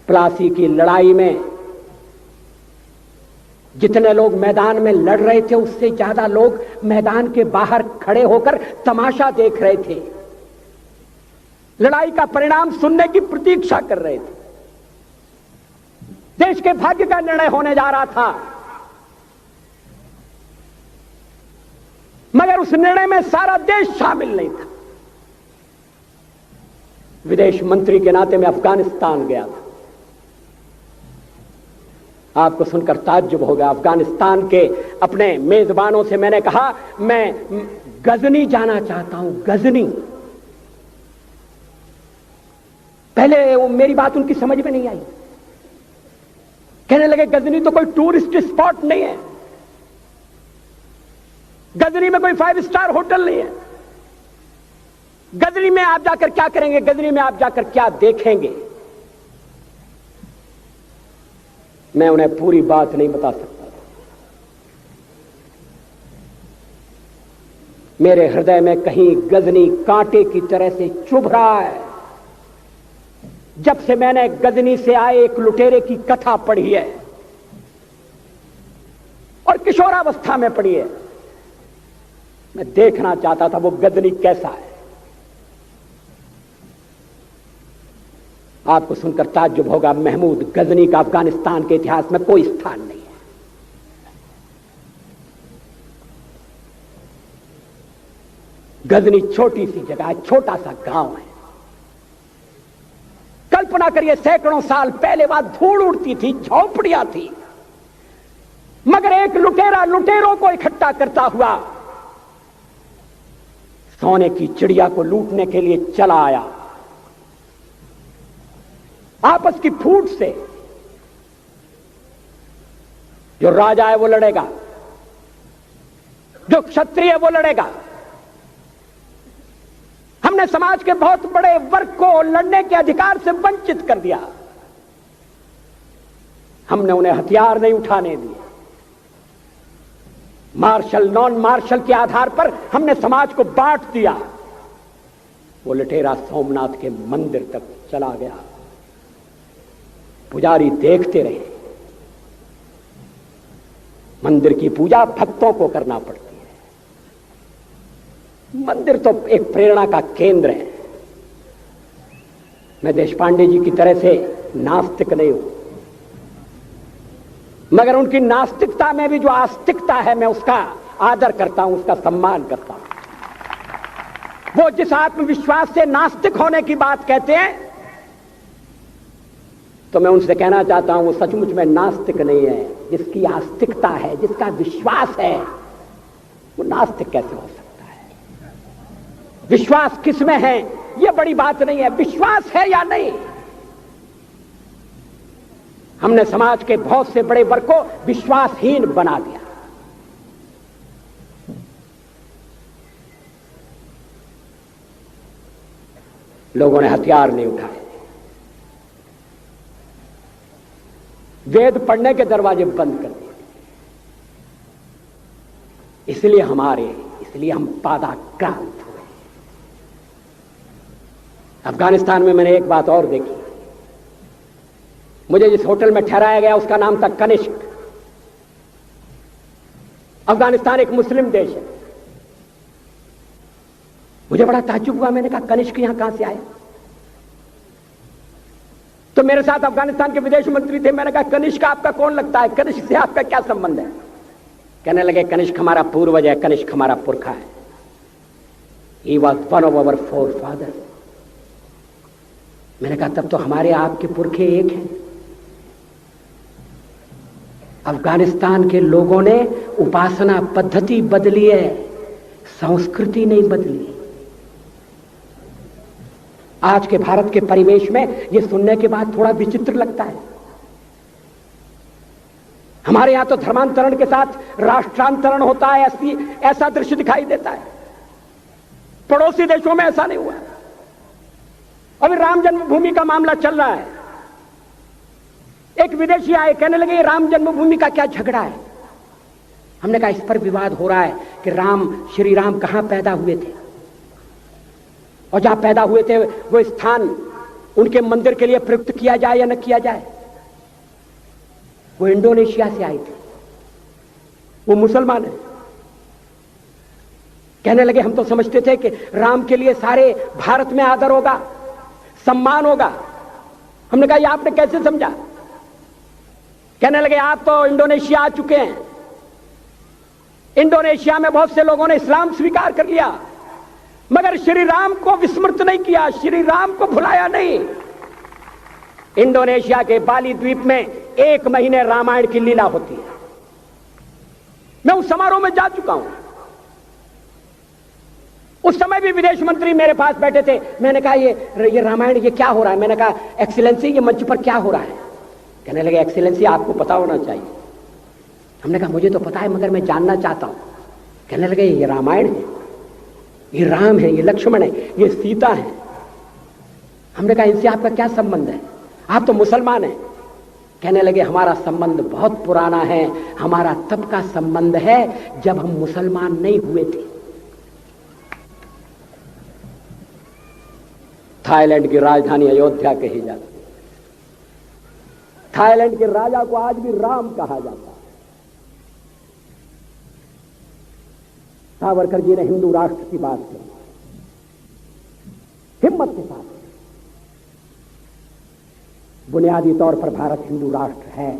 प्लासी की लड़ाई में जितने लोग मैदान में लड़ रहे थे उससे ज्यादा लोग मैदान के बाहर खड़े होकर तमाशा देख रहे थे, लड़ाई का परिणाम सुनने की प्रतीक्षा कर रहे थे। देश के भाग्य का निर्णय होने जा रहा था, मगर उस निर्णय में सारा देश शामिल नहीं था। विदेश मंत्री के नाते मैं अफगानिस्तान गया था। आपको सुनकर ताज्जुब होगा, अफगानिस्तान के अपने मेजबानों से मैंने कहा मैं गजनी जाना चाहता हूं, गजनी। पहले वो मेरी बात उनकी समझ में नहीं आई, कहने लगे गजनी तो कोई टूरिस्ट स्पॉट नहीं है, गजनी में कोई 5 स्टार होटल नहीं है, गजनी में आप जाकर क्या करेंगे, गजनी में आप जाकर क्या देखेंगे। मैं उन्हें पूरी बात नहीं बता सकता था। मेरे हृदय में कहीं गजनी कांटे की तरह से चुभ रहा है। जब से मैंने गजनी से आए एक लुटेरे की कथा पढ़ी है और किशोरावस्था में पढ़ी है, मैं देखना चाहता था वो गजनी कैसा है। आपको सुनकर ताज्जुब होगा, महमूद गजनी का अफगानिस्तान के इतिहास में कोई स्थान नहीं है। गजनी छोटी सी जगह है, छोटा सा गांव है। कल्पना करिए, सैकड़ों साल पहले वहां धूल उड़ती थी, झोपड़ियां थी, मगर एक लुटेरा लुटेरों को इकट्ठा करता हुआ सोने की चिड़िया को लूटने के लिए चला आया। आपस की फूट से जो राजा है वो लड़ेगा, जो क्षत्रिय है वो लड़ेगा। हमने समाज के बहुत बड़े वर्ग को लड़ने के अधिकार से वंचित कर दिया। हमने उन्हें हथियार नहीं उठाने दिए। मार्शल नॉन मार्शल के आधार पर हमने समाज को बांट दिया। वो लुटेरा सोमनाथ के मंदिर तक चला गया। पुजारी देखते रहे। मंदिर की पूजा भक्तों को करना पड़ती है। मंदिर तो एक प्रेरणा का केंद्र है। मैं देशपांडे जी की तरह से नास्तिक नहीं हूं, मगर उनकी नास्तिकता में भी जो आस्तिकता है मैं उसका आदर करता हूं, उसका सम्मान करता हूं। वो जिस आत्मविश्वास से नास्तिक होने की बात कहते हैं, तो मैं उनसे कहना चाहता हूं वो सचमुच में नास्तिक नहीं है। जिसकी आस्तिकता है, जिसका विश्वास है, वो नास्तिक कैसे हो सकता है? विश्वास किसमें है ये बड़ी बात नहीं है, विश्वास है या नहीं। हमने समाज के बहुत से बड़े वर्ग को विश्वासहीन बना दिया। लोगों ने हथियार नहीं उठाए, वेद पढ़ने के दरवाजे बंद कर दिए। इसलिए हम पादाक्रांत हुए। अफगानिस्तान में मैंने एक बात और देखी। मुझे जिस होटल में ठहराया गया उसका नाम था कनिष्क। अफगानिस्तान एक मुस्लिम देश है। मुझे बड़ा ताज्जुब हुआ। मैंने कहा कनिष्क यहां कहां से आया? तो मेरे साथ अफगानिस्तान के विदेश मंत्री थे। मैंने कहा कनिष्क आपका कौन लगता है? कनिष्क से आपका क्या संबंध है? कहने लगे कनिष्क हमारा पूर्वज है, कनिष्क हमारा पुरखा है। He was one of our forefathers। मैंने कहा तब तो हमारे आपके पुरखे एक हैं। अफगानिस्तान के लोगों ने उपासना पद्धति बदली है, संस्कृति नहीं बदली। आज के भारत के परिवेश में यह सुनने के बाद थोड़ा विचित्र लगता है। हमारे यहां तो धर्मांतरण के साथ राष्ट्रांतरण होता है, ऐसा दृश्य दिखाई देता है। पड़ोसी देशों में ऐसा नहीं हुआ। अभी राम जन्मभूमि का मामला चल रहा है। एक विदेशी आए, कहने लगे राम जन्मभूमि का क्या झगड़ा है? हमने कहा इस पर विवाद हो रहा है कि श्री राम कहां पैदा हुए थे, और जहां पैदा हुए थे वो स्थान उनके मंदिर के लिए प्रयुक्त किया जाए या न किया जाए। वो इंडोनेशिया से आई थी, वो मुसलमान है। कहने लगे हम तो समझते थे कि राम के लिए सारे भारत में आदर होगा, सम्मान होगा। हमने कहा ये आपने कैसे समझा? कहने लगे आप तो इंडोनेशिया आ चुके हैं, इंडोनेशिया में बहुत से लोगों ने इस्लाम स्वीकार कर लिया, मगर श्री राम को विस्मृत नहीं किया, श्री राम को भुलाया नहीं। इंडोनेशिया के बाली द्वीप में 1 महीने रामायण की लीला होती है। मैं उस समारोह में जा चुका हूं। उस समय भी विदेश मंत्री मेरे पास बैठे थे। मैंने कहा ये रामायण ये क्या हो रहा है? मैंने कहा एक्सीलेंसी ये मंच पर क्या हो रहा है? कहने लगे एक्सीलेंसी आपको पता होना चाहिए। हमने कहा मुझे तो पता है मगर मैं जानना चाहता हूं। कहने लगे ये रामायण है, ये राम है, ये लक्ष्मण है, ये सीता है। हमने कहा इनसे आपका क्या संबंध है? आप तो मुसलमान हैं। कहने लगे हमारा संबंध बहुत पुराना है, हमारा तब का संबंध है जब हम मुसलमान नहीं हुए थे। थाईलैंड की राजधानी अयोध्या कही जाती है। थाईलैंड के राजा को आज भी राम कहा जाता है। सावरकर जी ने हिंदू राष्ट्र की बात की, हिम्मत के साथ। बुनियादी तौर पर भारत हिंदू राष्ट्र है।